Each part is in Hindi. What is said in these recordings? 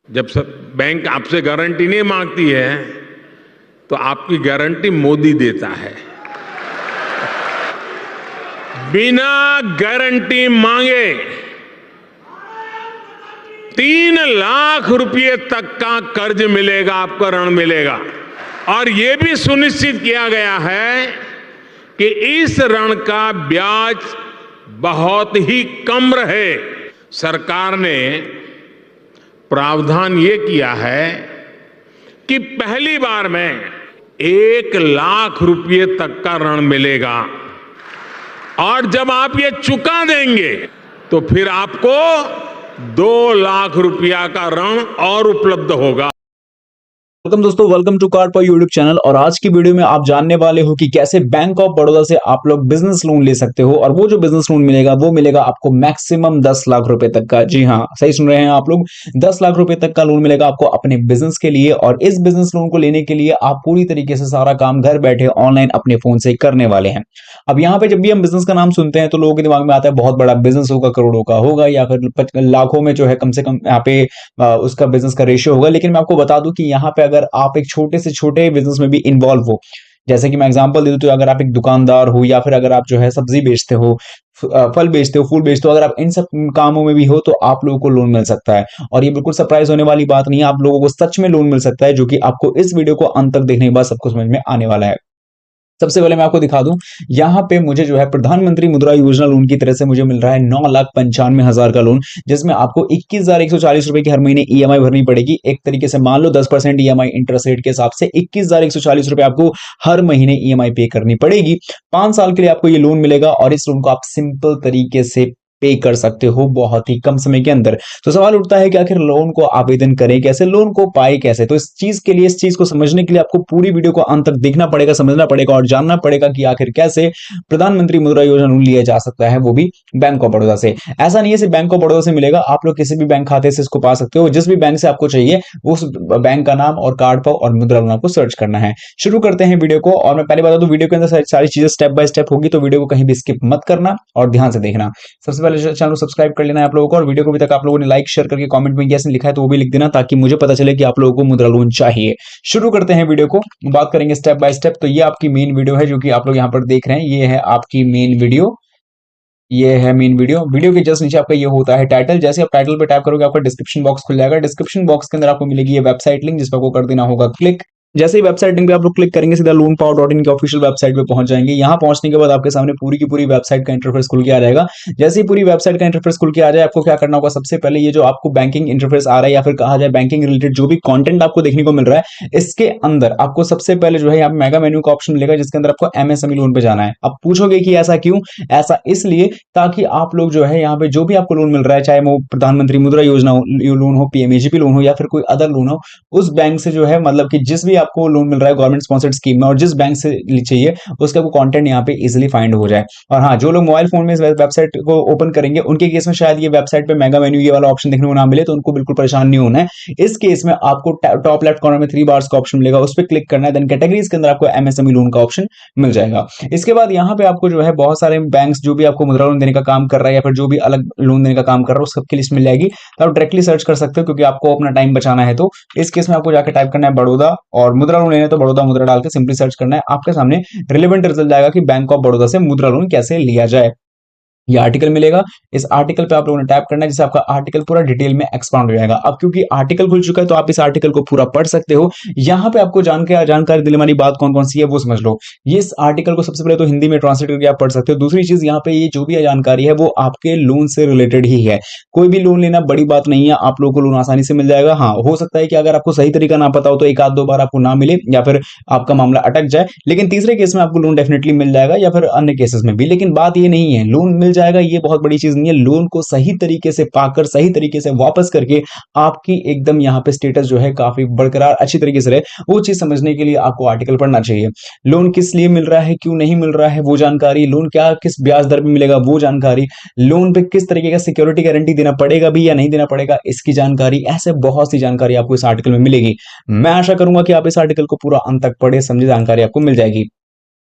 जब सब बैंक आपसे गारंटी नहीं मांगती है तो आपकी गारंटी मोदी देता है। बिना गारंटी मांगे 3 लाख रुपए तक का कर्ज मिलेगा, आपको ऋण मिलेगा। और यह भी सुनिश्चित किया गया है कि इस ऋण का ब्याज बहुत ही कम रहे। सरकार ने प्रावधान ये किया है कि पहली बार में 1 लाख रुपए तक का ऋण मिलेगा और जब आप ये चुका देंगे तो फिर आपको 2 लाख रुपया का ऋण और उपलब्ध होगा। वेलकम दोस्तों, वेलकम टू कार्ड पर यूट्यूब चैनल। और आज की वीडियो में आप जानने वाले हो कि कैसे बैंक ऑफ बड़ौदा से आप लोग बिजनेस लोन ले सकते हो। और वो जो बिजनेस लोन मिलेगा वो मिलेगा आपको मैक्सिमम 10 लाख रुपए तक का। जी हाँ, सही सुन रहे हैं आप लोग, 10 लाख रुपए तक का लोन मिलेगा आपको अपने बिजनेस के लिए। और इस बिजनेस लोन को लेने के लिए आप पूरी तरीके से सारा काम घर बैठे ऑनलाइन अपने फोन से करने वाले हैं। अब यहाँ पे जब भी हम बिजनेस का नाम सुनते हैं तो लोगों के दिमाग में आता है बहुत बड़ा बिजनेस होगा, करोड़ों का होगा, या फिर लाखों में जो है कम से कम यहाँ पे उसका बिजनेस का रेशियो होगा। लेकिन मैं आपको बता दूं कि यहाँ पे अगर आप एक छोटे से छोटे बिजनेस में भी इन्वॉल्व हो, जैसे कि मैं एग्जांपल दे दूं तो अगर आप एक दुकानदार हो या फिर अगर आप जो है सब्जी बेचते हो, फल बेचते हो, फूल बेचते हो, अगर आप इन सब कामों में भी हो तो आप लोगों को लोन मिल सकता है। और ये बिल्कुल सरप्राइज होने वाली बात नहीं है, आप लोगों को सच में लोन मिल सकता है, जो कि आपको इस वीडियो को अंत तक देखने के बाद सबको समझ में आने वाला है। सबसे पहले मैं आपको दिखा दूं, यहाँ पे मुझे जो है प्रधानमंत्री मुद्रा योजना लोन की तरह से मुझे मिल रहा है 9,95,000 का लोन, जिसमें आपको 21,140 रुपए की हर महीने ईएमआई भरनी पड़ेगी। एक तरीके से मान लो 10% ईएमआई इंटरेस्ट रेट के हिसाब से 21,140 रुपए आपको हर महीने ईएमआई पे करनी पड़ेगी। 5 साल के लिए आपको ये लोन मिलेगा और इस लोन को आप सिंपल तरीके से पे कर सकते हो बहुत ही कम समय के अंदर। तो सवाल उठता है कि आखिर लोन को आवेदन करें कैसे, लोन को पाए कैसे। तो इस चीज को समझने के लिए आपको पूरी वीडियो को अंत तक देखना पड़ेगा, समझना पड़ेगा और जानना पड़ेगा कि आखिर कैसे प्रधानमंत्री मुद्रा योजना लोन लिया जा सकता है, वो भी बैंक ऑफ बड़ौदा से। ऐसा नहीं है सिर्फ बैंक ऑफ बड़ौदा से मिलेगा, आप लोग किसी भी बैंक खाते से इसको पा सकते हो। जिस भी बैंक से आपको चाहिए उस बैंक का नाम और कार्ड पाओ और मुद्रा लोन आपको सर्च करना है। शुरू करते हैं वीडियो को। और मैं पहले बता दूं, वीडियो के अंदर सारी चीजें स्टेप बाय स्टेप होगी, तो वीडियो को कहीं भी स्किप मत करना और ध्यान से देखना। सबसे पहले चैनल को सब्सक्राइब कर लेना है आप लोगों को, और वीडियो को अभी तक आप लोगों ने लाइक शेयर करके कमेंट में यस लिखा है तो वो भी लिख देना, ताकि मुझे पता चले कि आप लोगों को मुद्रा लोन चाहिए। शुरू करते हैं वीडियो को, बात करेंगे स्टेप बाय स्टेप। तो ये आपकी मेन वीडियो है जो कि आप लोग यहाँ पर देख रहे हैं, ये है आपकी मेन वीडियो। ये है मेन वीडियो। वीडियो के जस्ट नीचे आपका ये होता है टाइटल। जैसे आप टाइटल पे टैप करोगे आपका डिस्क्रिप्शन बॉक्स खुल जाएगा। डिस्क्रिप्शन बॉक्स के अंदर आपको मिलेगी ये वेबसाइट लिंक, जिस पर आपको कर देना होगा क्लिक। जैसे ही वेबसाइट लिंक पे आप लोग क्लिक करेंगे सीधा loanpower.in की ऑफिशियल वेबसाइट पे पहुंच जाएंगे। यहां पहुंचने के बाद आपके सामने पूरी की पूरी वेबसाइट का इंटरफेस खुल के आ जाएगा। जैसे ही पूरी वेबसाइट का इंटरफेस खुल के आ जाए, आपको क्या करना होगा, सबसे पहले ये जो आपको बैंकिंग इंटरफेस आ रहा है या फिर कहा जाए बैंकिंग रिलेटेड जो भी कंटेंट आपको देखने को मिल रहा है, इसके अंदर आपको सबसे पहले जो है यहाँ मेगा मेन्यू का ऑप्शन मिलेगा, जिसके अंदर आपको एमएसएमई लोन पे जाना है। अब पूछोगे कि ऐसा क्यों? ऐसा इसलिए ताकि आप लोग जो है यहाँ पे जो भी आपको लोन मिल रहा है, चाहे वो प्रधानमंत्री मुद्रा योजना लोन हो, पीएमएजीपी लोन हो या फिर कोई अदर लोन हो, उस बैंक से जो है मतलब कि जिस भी आपको लोन मिल रहा है गवर्नमेंट स्पॉन्सर्ड स्कीम में और जिस बैंक से चाहिए उसका वो कंटेंट यहाँ पे इजीली फाइंड हो जाए। और हाँ, जो लोग मोबाइल फोन में इस वेबसाइट को ओपन करेंगे उनके केस में शायद ये वेबसाइट पे मेगा मेन्यू ये वाला ऑप्शन देखने को ना मिले, तो उनको बिल्कुल परेशान नहीं होना है। इस केस में आपको टॉप लेफ्ट कॉर्नर में 3 बार्स का ऑप्शन मिलेगा, उस पर क्लिक करना है। देन कैटेगरीज के अंदर आपको एमएसएमई लोन का ऑप्शन मिल जाएगा। इसके बाद यहाँ पे आपको जो है बहुत सारे बैंक्स जो भी आपको मुद्रा लोन देने का काम कर रहा है या फिर जो भी अलग लोन देने का काम कर रहा है उस सबकी लिस्ट मिल जाएगी। तो आप डायरेक्टली सर्च कर सकते हो, क्योंकि आपको अपना टाइम बचाना है। तो इस केस में आपको जाकर टाइप करना है बड़ौदा, और मुद्रा लोन लेना है तो बड़ौदा मुद्रा डाल के सिंपली सर्च करना है। आपके सामने रिलेवेंट रिजल्ट जाएगा कि बैंक ऑफ बड़ौदा से मुद्रा लोन कैसे लिया जाए। ये आर्टिकल मिलेगा, इस आर्टिकल पे आप लोगों ने टैप करना है, जिससे आपका आर्टिकल पूरा डिटेल में एक्सपांड हो जाएगा। अब क्योंकि आर्टिकल खुल चुका है तो आप इस आर्टिकल को पूरा पढ़ सकते हो। यहाँ पे आपको जानकारी दिलने वाली बात कौन कौन सी है वो समझ लो। ये इस आर्टिकल को सबसे पहले तो हिंदी में ट्रांसलेट करके आप पढ़ सकते हो। दूसरी चीज, यहाँ पे ये जो भी जानकारी है वो आपके लोन से रिलेटेड ही है। कोई भी लोन लेना बड़ी बात नहीं है, आप लोगों को लोन आसानी से मिल जाएगा। हाँ, हो सकता है कि अगर आपको सही तरीका ना पता हो तो एक आध दो बार आपको ना मिले या फिर आपका मामला अटक जाए, लेकिन तीसरे केस में आपको लोन डेफिनेटली मिल जाएगा, या फिर अन्य केसेस में भी। लेकिन बात ये नहीं है लोन मिल जाएगा ये बहुत बड़ी चीज नहीं है। लोन को सही तरीके से पाकर सही तरीके से वापस करके आपकी एकदम यहाँ पे स्टेटस जो है काफी बरकरार अच्छी तरीके से रहे, वो चीज समझने के लिए आपको आर्टिकल पढ़ना चाहिए। लोन किस लिए मिल रहा है, क्यों नहीं मिल रहा है वो जानकारी, लोन क्या किस ब्याज दर पे मिलेगा वो जानकारी, लोन पे किस तरीके का सिक्योरिटी गारंटी देना पड़ेगा भी या नहीं देना पड़ेगा इसकी जानकारी, ऐसे बहुत सी जानकारी आपको इस आर्टिकल में मिलेगी। मैं आशा करूंगा कि आप इस आर्टिकल को पूरा अंत तक पढ़े समझे, जानकारी आपको मिल जाएगी।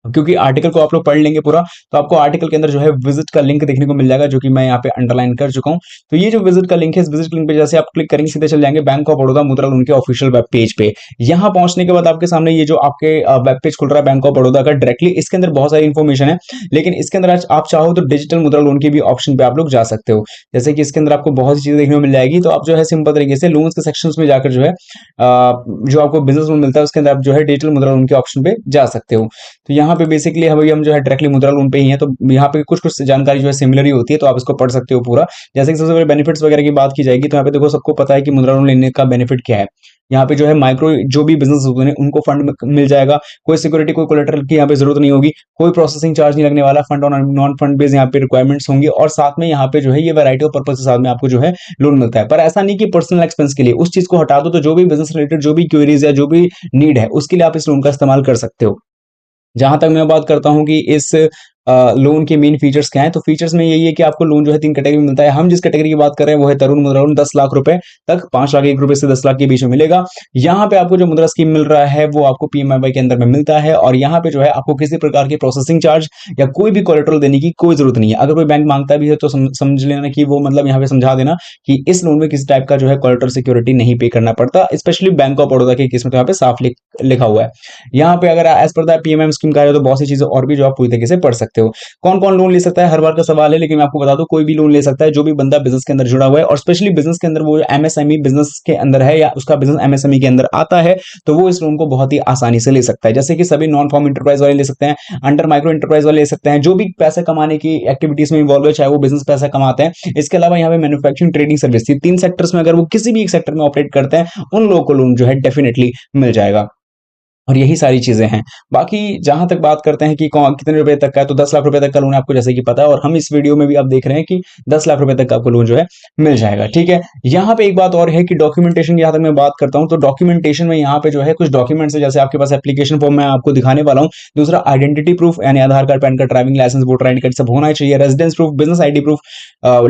क्योंकि आर्टिकल को आप लोग पढ़ लेंगे पूरा, तो आपको आर्टिकल के अंदर जो है विजिट का लिंक देखने को मिल जाएगा, जो कि मैं यहाँ पे अंडरलाइन कर चुका हूँ। तो ये जो विजिट का लिंक है, इस विजिट लिंक पे जैसे आप क्लिक करेंगे सीधे चल जाएंगे बैंक ऑफ बड़ौदा मुद्रा लोन के ऑफिशियल वेब पेज पे। यहाँ पहुंचने के बाद आपके सामने ये जो आपके वेब पेज खुल रहा है बैंक ऑफ बड़ौदा का डायरेक्टली, इसके अंदर बहुत सारी इन्फॉर्मेशन है, लेकिन इसके अंदर आज आप चाहो तो डिजिटल मुद्रा लोन की भी ऑप्शन पे आप लोग जा सकते हो। जैसे कि इसके अंदर आपको बहुत सी चीजें देखने को मिल जाएगी, तो आप जो है सिंपल तरीके से लोन्स के सेक्शंस में जाकर जो है जो आपको बिजनेस लोन मिलता है उसके अंदर आप जो है डिजिटल मुद्रा लोन के ऑप्शन पे जा सकते हो। तो यहाँ पे बेसिकली हम जो है डायरेक्टली मुद्रा लोन पे ही है, तो यहाँ पे कुछ कुछ जानकारी जो है सिमिलर ही होती है, तो आप इसको पढ़ सकते हो पूरा। जैसे कि सबसे पहले बेनिफिट्स वगैरह की बात की जाएगी, तो यहाँ पे देखो सबको पता है कि मुद्रा लोन लेने का बेनिफिट क्या है। यहाँ पे जो है माइक्रो जो भी बिजनेस होते हैं उनको फंड मिल जाएगा, कोई सिक्योरिटी कोई कोलेटरल की यहाँ पे जरूरत नहीं होगी, कोई प्रोसेसिंग चार्ज नहीं लगने वाला, फंड और नॉन फंड बेस्ड यहाँ पे रिक्वायरमेंट्स होंगी, और साथ में यहाँ पे जो है ये वैरायटी ऑफ पर्पस के साथ में आपको जो है लोन मिलता है। पर ऐसा नहीं कि पर्सनल एक्सपेंस के लिए, उस चीज को हटा दो, तो जो भी बिजनेस रिलेटेड जो भी क्वेरीज या जो भी नीड है उसके लिए आप इस लोन का इस्तेमाल कर सकते हो। जहां तक मैं बात करता हूं कि इस लोन के मेन फीचर्स क्या हैं, तो फीचर्स में यही है कि आपको लोन जो है 3 कैटेगरी में मिलता है। हम जिस कैटेगरी की बात कर रहे हैं वो है तरुण मुद्रा लोन, 10 लाख रुपए तक, 5 लाख 1 रुपए से 10 लाख के बीच में मिलेगा। यहाँ पे आपको जो मुद्रा स्कीम मिल रहा है वो आपको पीएमएफआई के अंदर में मिलता है, और यहाँ पे जो है आपको किसी प्रकार की प्रोसेसिंग चार्ज या कोई भी कोलेटरल देने की कोई जरूरत नहीं है। अगर कोई बैंक मांगता भी है तो समझ लेना कि वो मतलब यहाँ पे समझा देना कि इस लोन में किसी टाइप का जो है कोलेटरल सिक्योरिटी नहीं पे करना पड़ता, स्पेशली बैंक ऑफ बड़ौदा की केस में तो यहाँ पे साफ लिखा हुआ है। यहाँ पे अगर एज पर पीएमएम स्कीम का है तो बहुत सी चीजें और भी जो आप पूरी तरीके से पढ़ सकते हो। कौन कौन लोन ले सकता है हर बार का सवाल है, लेकिन मैं आपको बता दूं कोई भी लोन ले सकता है जो भी बंदा बिजनेस के अंदर जुड़ा हुआ है, और स्पेशली बिजनेस के अंदर वो एमएसएमई बिजनेस के अंदर है या उसका बिजनेस एमएसएमई के अंदर आता है, तो वो इस लोन को बहुत ही आसानी से ले सकता है। जैसे कि सभी नॉन फॉर्म इंटरप्राइज वाले ले सकते हैं, अंडर माइक्रो इंटरप्राइज वाले ले सकते हैं, जो भी पैसे कमाने की एक्टिविटीज में इन्वॉल्व है, चाहे वो बिजनेस पैसा कमाते हैं। इसके अलावा यहाँ पे मैन्युफैक्चरिंग ट्रेडिंग सर्विस, 3 सेक्टर्स में अगर वो किसी भी एक सेक्टर में ऑपरेट करते हैं उन लोगों को लोन जो है डेफिनेटली मिल जाएगा। और यही सारी चीजें हैं। बाकी जहां तक बात करते हैं कि कौन कितने रुपए तक का है, तो 10 लाख रुपए तक का लोन आपको जैसे कि पता है, और हम इस वीडियो में भी आप देख रहे हैं कि 10 लाख रुपए तक का आपको लोन जो है मिल जाएगा। ठीक है, यहाँ पे एक बात और है कि डॉक्यूमेंटेशन की जहां तक मैं बात करता हूं, तो डॉक्यूमेंटेशन में यहाँ पे जो है कुछ डॉक्यूमेंट्स है, जैसे आपके पास एप्लीकेशन फॉर्म मैं आपको दिखाने वाला हूँ। दूसरा आइडेंटिटी प्रूफ यानी Aadhaar card, PAN card, driving licence, voter ID card सब होना चाहिए। Residence proof, business ID proof,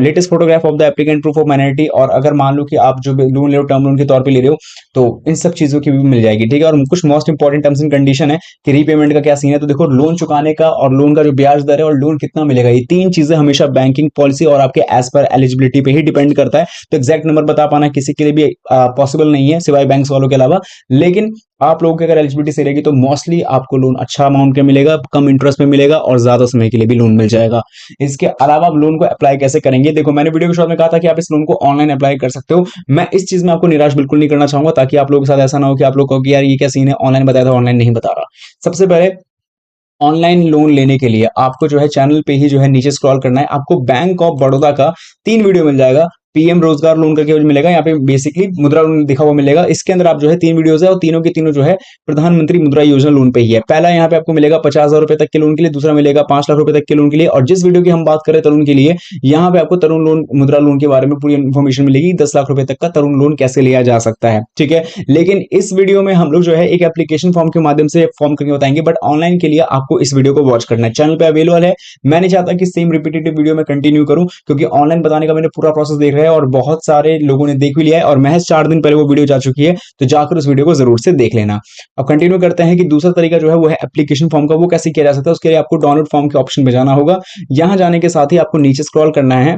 latest photograph of the applicant, proof of minority, और अगर मान लो कि आप जो लोन ले रहे हो टर्म लोन के तौर पर ले रहे हो तो इन सब चीजों की भी मिल जाएगी। ठीक है, और कुछ most important terms and condition है कि रीपेमेंट का क्या सीन है। तो देखो लोन चुकाने का और लोन का जो ब्याज दर है और लोन कितना मिलेगा, ये 3 चीजें हमेशा बैंकिंग पॉलिसी और आपके एज पर एलिजिबिलिटी पे ही डिपेंड करता है। तो एग्जैक्ट नंबर बता पाना किसी के लिए भी पॉसिबल नहीं है सिवाय बैंक्स वालों के अलावा, लेकिन आप लोगों की अगर एलिजिबिलिटी सही रहेगी तो मोस्टली आपको लोन अच्छा अमाउंट का मिलेगा, कम इंटरेस्ट में मिलेगा, और ज्यादा समय के लिए भी लोन मिल जाएगा। इसके अलावा आप लोन को अप्लाई कैसे करेंगे, देखो मैंने वीडियो के शुरुआत में कहा था कि आप इस लोन को ऑनलाइन अप्लाई कर सकते हो। मैं इस चीज में आपको निराश बिल्कुल नहीं करना चाहूंगा, ताकि आप लोगों के साथ ऐसा ना हो कि आप लोग कहो कि यार ये क्या सीन है, ऑनलाइन बताया था ऑनलाइन नहीं बता रहा। सबसे पहले ऑनलाइन लोन लेने के लिए आपको जो है चैनल पे ही जो है नीचे स्क्रॉल करना है, आपको बैंक ऑफ बड़ौदा का 3 वीडियो मिल जाएगा। पीएम रोजगार लोन करके मिलेगा, यहाँ पे बेसिकली मुद्रा लोन लिखा हुआ मिलेगा। इसके अंदर आप जो है 3 वीडियोस है और तीनों के तीनों जो है प्रधानमंत्री मुद्रा योजना लोन पे ही है। पहला यहाँ पे आपको मिलेगा 50,000 रुपए तक के लोन के लिए, दूसरा मिलेगा 5 लाख रुपए तक के लोन के लिए, और जिस वीडियो की हम बात करें तरुण के लिए, यहाँ पे आपको तरुण लोन मुद्रा लोन के बारे में पूरी इन्फॉर्मेशन मिलेगी, 10 लाख रुपए तक का तरुण लोन कैसे लिया जा सकता है। ठीक है, लेकिन इस वीडियो में हम लोग जो है एक एप्लीकेशन फॉर्म के माध्यम से फॉर्म करके बताएंगे, बट ऑनलाइन के लिए आपको इस वीडियो को वॉच करना है, चैनल पे अवेलेबल है। मैं नहीं चाहता कि सेम रिपीटेटिव वीडियो में कंटिन्यू करूं, क्योंकि ऑनलाइन बताने का मैंने पूरा प्रोसेस देख रहा है और बहुत सारे लोगों ने देख भी लिया है, और महज 4 दिन पहले वो वीडियो जा चुकी है, तो जाकर उस वीडियो को जरूर से देख लेना। अब कंटिन्यू करते हैं कि दूसरा तरीका जो है वो है एप्लीकेशन फॉर्म का, वो कैसे किया जा सकता है। उसके लिए आपको डाउनलोड फॉर्म के ऑप्शन पे जाना होगा। यहां जाने के साथ ही आपको नीचे स्क्रॉल करना है,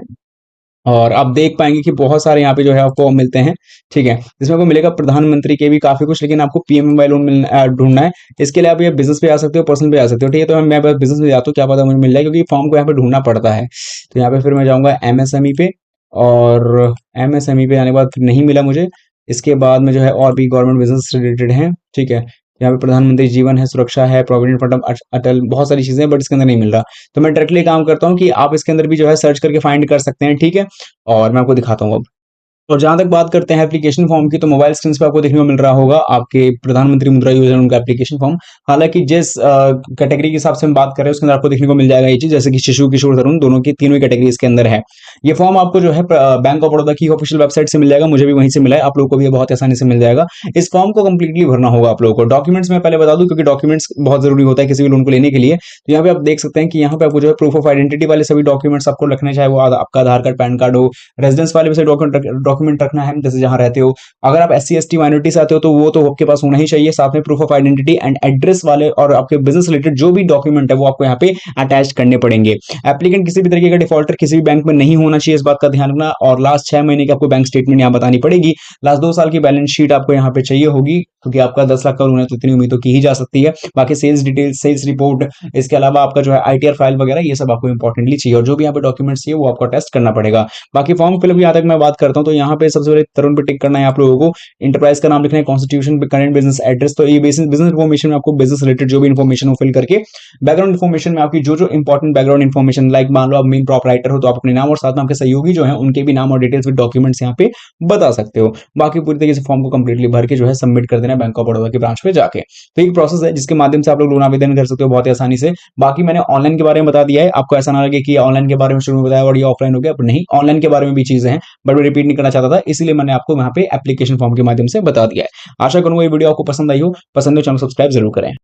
और आप देख पाएंगे कि बहुत सारे यहाँ पे जो है आपको मिलते हैं। ठीक है, इसमें आपको मिलेगा प्रधानमंत्री के भी काफी कुछ, लेकिन आपको पीएमएफआई लोन ढूंढना है। इसके लिए आप ये बिजनेस पे आ सकते हो, पर्सनल पे आ सकते हो। ठीक है, तो मैं बिजनेस में जाता हूँ, क्या पता मुझे मिल जाए, क्योंकि फॉर्म को यहाँ पे ढूंढना पड़ता है। तो यहाँ पे फिर मैं जाऊंगा एमएसएमई पे, और एमएसएमई पे आने के बाद फिर नहीं मिला मुझे। इसके बाद में जो है और भी गवर्नमेंट बिजनेस रिलेटेड है। ठीक है, यहाँ पे प्रधानमंत्री जीवन है, सुरक्षा है, प्रोविडेंट फंड अटल, बहुत सारी चीजें, बट इसके अंदर नहीं मिल रहा। तो मैं डायरेक्टली काम करता हूँ कि आप इसके अंदर भी जो है सर्च करके फाइंड कर सकते हैं। ठीक है, और मैं आपको दिखाता हूँ अब। और जहां तक बात करते हैं एप्लीकेशन फॉर्म की, तो मोबाइल स्क्रीन पे आपको देखने को मिल रहा होगा आपके प्रधानमंत्री मुद्रा योजना उनका एप्लीकेशन फॉर्म। हालांकि जिस कैटेगरी के हिसाब से हम बात कर रहे हैं उसके अंदर आपको देखने को मिल जाएगा ये चीज, जैसे कि शिशु किशोर तरुण, दोनों की तीनों कैटेगरी इसके अंदर है। ये फॉर्म आपको जो है बैंक ऑफ बड़ौदा की ऑफिशियल वेबसाइट से मिल जाएगा, मुझे भी वहीं से मिला है, आप लोग को भी बहुत आसानी से मिल जाएगा। इस फॉर्म को कंप्लीटली भरना होगा आप लोगों को। डॉक्यूमेंट्स में पहले बता दूं, क्योंकि डॉक्यूमेंट्स बहुत जरूरी होता है किसी भी लोन को लेने के लिए। तो यहाँ पे आप देख सकते हैं कि यहाँ पे आपको जो है प्रूफ ऑफ आइडेंटिटी वाले सभी डॉक्यूमेंट्स आपको रखने, चाहे वो आपका आधार कार्ड, पैन कार्ड हो, रेजिडेंस वाले भी डॉक्यूमेंट डॉक्यूमेंट रखना है जैसे जहां रहते हो। अगर आप SC ST माइनॉरिटी से आते हो तो वो तो आपके पास होना ही चाहिए। साथ में proof of identity and address वाले और आपके बिजनेस रिलेटेड जो भी डॉक्यूमेंट है वो आपको यहाँ पे अटैच करने पड़ेंगे। एप्लीकेंट किसी भी तरीके का डिफॉल्टर किसी भी बैंक में नहीं होना चाहिए, इस बात का ध्यान रखना। और लास्ट 6 महीने की आपको बैंक स्टेटमेंट यहाँ बतानी पड़ेगी। लास्ट 2 साल की बैलेंस शीट आपको यहाँ पे चाहिए होगी, क्योंकि आपका 10 लाख का लोन है तो इतनी उम्मीद तो की ही जा सकती है। बाकी सेल्स डिटेल, सेल्स रिपोर्ट, इसके अलावा आपका जो है ITR फाइल वगैरह ये सब आपको इंपॉर्टेंटली चाहिए। और जो भी यहाँ पे डॉक्यूमेंट्स चाहिए वो आपको टेस्ट करना पड़ेगा। बाकी फॉर्म फिलअप यहाँ तक मैं बात करता हूँ तो यहाँ पे सबसे पहले तरुण पे टिक करना है आप लोगों को। इंटरप्राइज का नाम लिखना है, कॉन्स्टिट्यूशन, करंट बिजनेस एड्रेस, तो ये बिजनेस इन्फॉर्मेशन में आपको बिजनेस रिलेटेड जो भी इन्फॉर्मेशन हो फिल करके, बैकग्राउंड इन्फॉर्मेशन में आपकी जो इंपॉर्टेंट बैकग्राउंड इन्फॉर्मेशन, लाइक मान लो आप मेन प्रॉपराइटर हो तो आप अपने नाम और साथ में आपके सहयोगी जो है उनके भी नाम और डिटेल्स विद डॉक्यूमेंट्स यहाँ पे बता सकते हो। बाकी पूरी तरीके से फॉर्म को कंप्लीटली भर के जो है सबमिट कर देना बैंक ऑफ बड़ौदा की ब्रांच पे जाके। तो एक प्रोसेस है जिसके माध्यम से आप लोग लोन आवेदन कर सकते हो बहुत ही आसानी से। बाकी मैंने ऑनलाइन के बारे में बता दिया है, आपको ऐसा ना लगे कि ऑनलाइन के बारे में शुरू में बताया और ये ऑफलाइन हो गया, पर नहीं, ऑनलाइन के बारे में भी चीजें हैं, बट मैं रिपीट नहीं करना चाहता था, इसलिए मैंने आपको वहां पे एप्लीकेशन फॉर्म के माध्यम से बता दिया है। आशा करूंगा ये वीडियो आपको पसंद आई हो। पसंद हो चैनल सब्सक्राइब जरूर करें।